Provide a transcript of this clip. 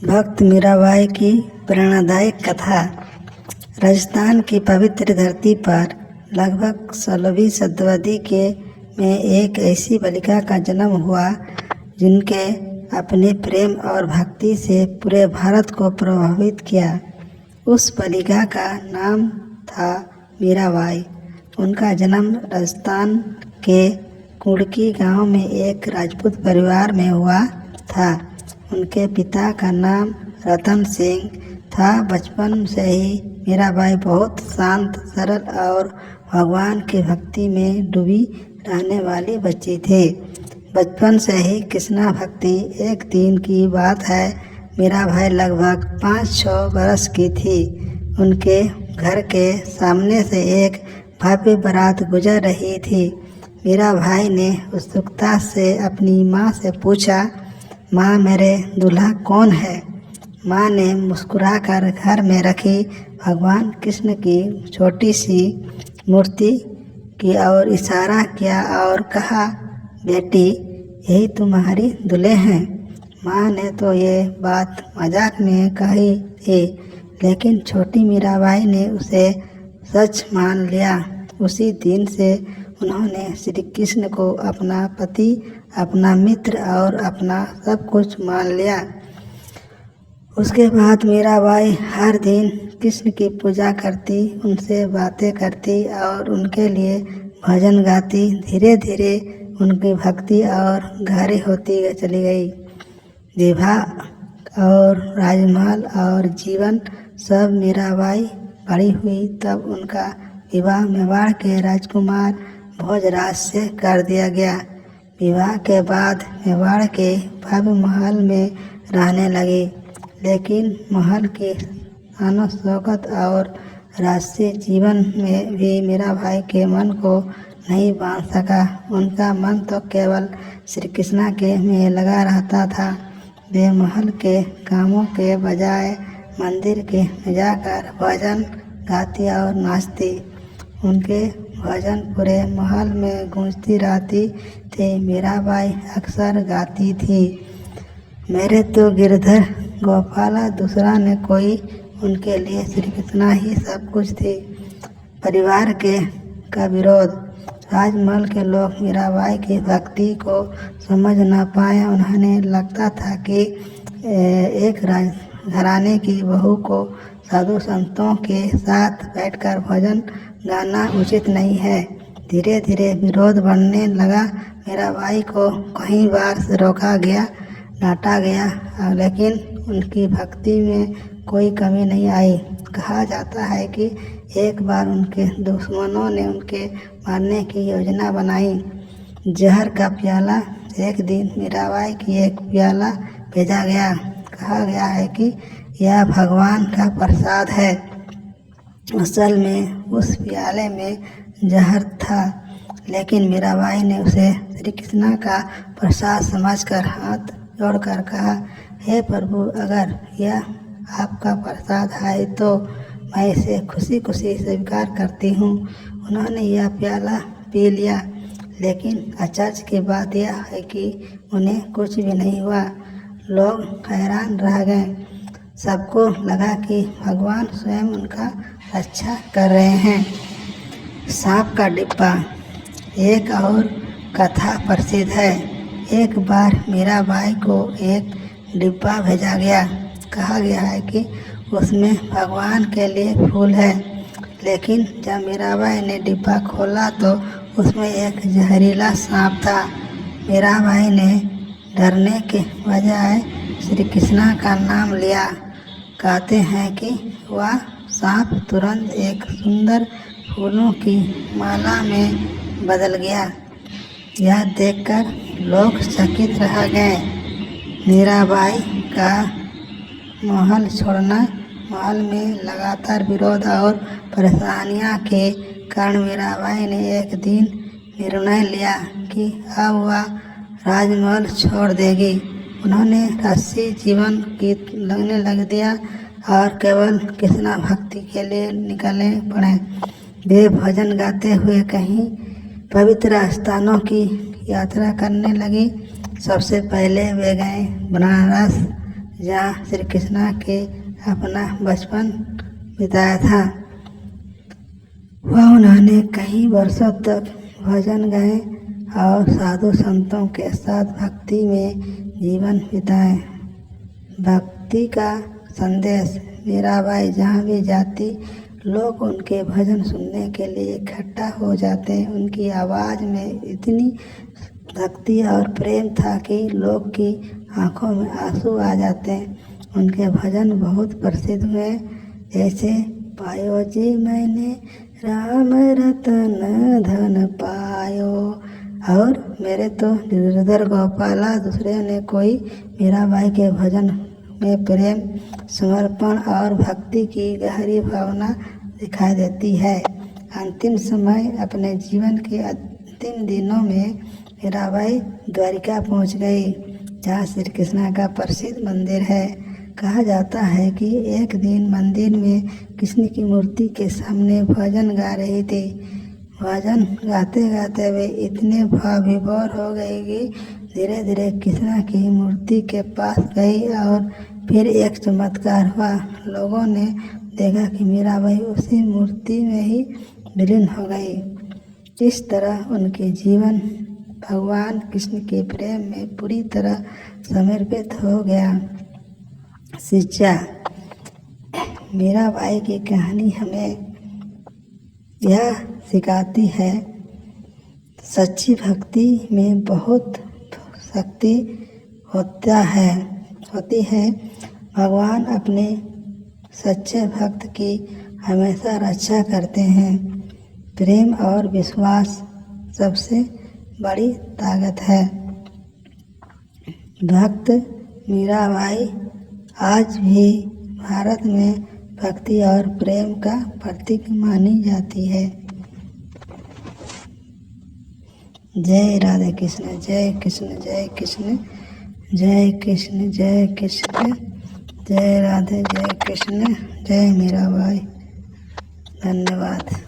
भक्त मीराबाई की प्रेरणादायक कथा। राजस्थान की पवित्र धरती पर लगभग 16वीं शताब्दी में एक ऐसी बालिका का जन्म हुआ जिनके अपने प्रेम और भक्ति से पूरे भारत को प्रभावित किया। उस बालिका का नाम था मीराबाई। उनका जन्म राजस्थान के कुड़की गांव में एक राजपूत परिवार में हुआ था। उनके पिता का नाम रतन सिंह था। बचपन से ही मीराबाई बहुत शांत, सरल और भगवान की भक्ति में डूबी रहने वाली बच्ची थी। बचपन से ही कृष्णा भक्ति। एक दिन की बात है, मीराबाई लगभग 5-6 वर्ष की थी। उनके घर के सामने से एक भव्य बारात गुजर रही थी। मीराबाई ने उत्सुकता से अपनी माँ से पूछा, माँ, मेरे दूल्हा कौन है? माँ ने मुस्कुराकर घर में रखी भगवान कृष्ण की छोटी सी मूर्ति की ओर इशारा किया और कहा, बेटी, यही तुम्हारी दूल्हे हैं। माँ ने तो ये बात मजाक में कही थी, लेकिन छोटी मीराबाई ने उसे सच मान लिया। उसी दिन से उन्होंने श्री कृष्ण को अपना पति, अपना मित्र और अपना सब कुछ मान लिया। उसके बाद मीराबाई हर दिन कृष्ण की पूजा करती, उनसे बातें करती और उनके लिए भजन गाती। धीरे धीरे उनकी भक्ति और गहरी होती चली गई। विवाह और राजमहल और जीवन सब मीराबाई बड़ी हुई तब उनका विवाह मेवाड़ के राजकुमार भोजराज से कर दिया गया। विवाह के बाद मेवाड़ के भव्य महल में रहने लगी, लेकिन महल की शानो शौकत और राजसी जीवन में भी मीराबाई के मन को नहीं बांध सका। उनका मन तो केवल श्री कृष्णा के में लगा रहता था। वे महल के कामों के बजाय मंदिर के में जाकर भजन गाती और नाचती। उनके भजन पूरे महल में गूंजती रहती थी। मीराबाई अक्सर गाती थी, मेरे तो गिरधर गोपाला, दूसरा ने कोई। उनके लिए श्री कृष्णा ही सब कुछ थी। परिवार का विरोध। राजमहल के लोग मीराबाई की भक्ति को समझ न पाए। उन्हें लगता था कि एक घराने की बहू को साधु संतों के साथ बैठकर भजन गाना उचित नहीं है। धीरे धीरे विरोध बढ़ने लगा। मीराबाई को कई बार से रोका गया, डांटा गया, लेकिन उनकी भक्ति में कोई कमी नहीं आई। कहा जाता है कि एक बार उनके दुश्मनों ने उनके मारने की योजना बनाई। जहर का प्याला। एक दिन मीराबाई की एक प्याला भेजा गया। कहा गया है कि यह भगवान का प्रसाद है। असल में उस प्याले में जहर था, लेकिन मीराबाई ने उसे श्री कृष्णा का प्रसाद समझकर हाथ जोड़कर कहा, हे प्रभु, अगर यह आपका प्रसाद है तो मैं इसे खुशी खुशी स्वीकार करती हूँ। उन्होंने यह प्याला पी लिया, लेकिन आश्चर्य की बात यह है कि उन्हें कुछ भी नहीं हुआ। लोग हैरान रह गए। सबको लगा कि भगवान स्वयं उनका रक्षा कर रहे हैं। सांप का डिब्बा। एक और कथा प्रसिद्ध है। एक बार मीराबाई को एक डिब्बा भेजा गया। कहा गया है कि उसमें भगवान के लिए फूल है, लेकिन जब मीराबाई ने डिब्बा खोला तो उसमें एक जहरीला सांप था। मीराबाई ने डरने के बजाय श्री कृष्णा का नाम लिया। कहते हैं कि वह सांप तुरंत एक सुंदर फूलों की माला में बदल गया। यह देखकर लोग चकित रह गए। मीराबाई का महल छोड़ना। महल में लगातार विरोध और परेशानियां के कारण मीराबाई ने एक दिन निर्णय लिया कि अब वह राजमहल छोड़ देगी। उन्होंने राजसी जीवन की लगने लग दिया और केवल कृष्णा भक्ति के लिए निकले पड़े। वे भजन गाते हुए कहीं पवित्र स्थानों की यात्रा करने लगी। सबसे पहले वे गए बनारस, जहाँ श्री कृष्णा के अपना बचपन बिताया था। वह उन्होंने कई वर्षों तक भजन गाए और साधु संतों के साथ भक्ति में जीवन बिताए। भक्ति का संदेश। मीराबाई जहाँ भी जाती लोग उनके भजन सुनने के लिए इकट्ठा हो जाते। उनकी आवाज़ में इतनी भक्ति और प्रेम था कि लोग की आंखों में आंसू आ जाते। उनके भजन बहुत प्रसिद्ध हुए, जैसे पायो जी मैंने राम रतन धन पायो और मेरे तो गिरधर गोपाला। दूसरे ने कोई मीराबाई के भजन में प्रेम, समर्पण और भक्ति की गहरी भावना दिखाई देती है। अंतिम समय अपने जीवन के अंतिम दिनों में मीराबाई द्वारिका पहुंच गई, जहाँ श्री कृष्ण का प्रसिद्ध मंदिर है। कहा जाता है कि एक दिन मंदिर में कृष्ण की मूर्ति के सामने भजन गा रही थी। भजन गाते गाते वे इतने भावविभोर हो गई कि धीरे धीरे कृष्ण की मूर्ति के पास गई और फिर एक चमत्कार हुआ। लोगों ने देखा कि मीराबाई उसी मूर्ति में ही विलीन हो गई। इस तरह उनके जीवन भगवान कृष्ण के प्रेम में पूरी तरह समर्पित हो गया। शिक्षा। मीराबाई की कहानी हमें यह सिखाती है, सच्ची भक्ति में बहुत शक्ति होती है। भगवान अपने सच्चे भक्त की हमेशा रक्षा करते हैं। प्रेम और विश्वास सबसे बड़ी ताकत है। भक्त मीराबाई आज भी भारत में भक्ति और प्रेम का प्रतीक मानी जाती है। जय राधे कृष्ण, जय कृष्ण, जय कृष्ण, जय कृष्ण, जय कृष्ण, जय राधे, जय कृष्ण, जय मीराबाई। धन्यवाद।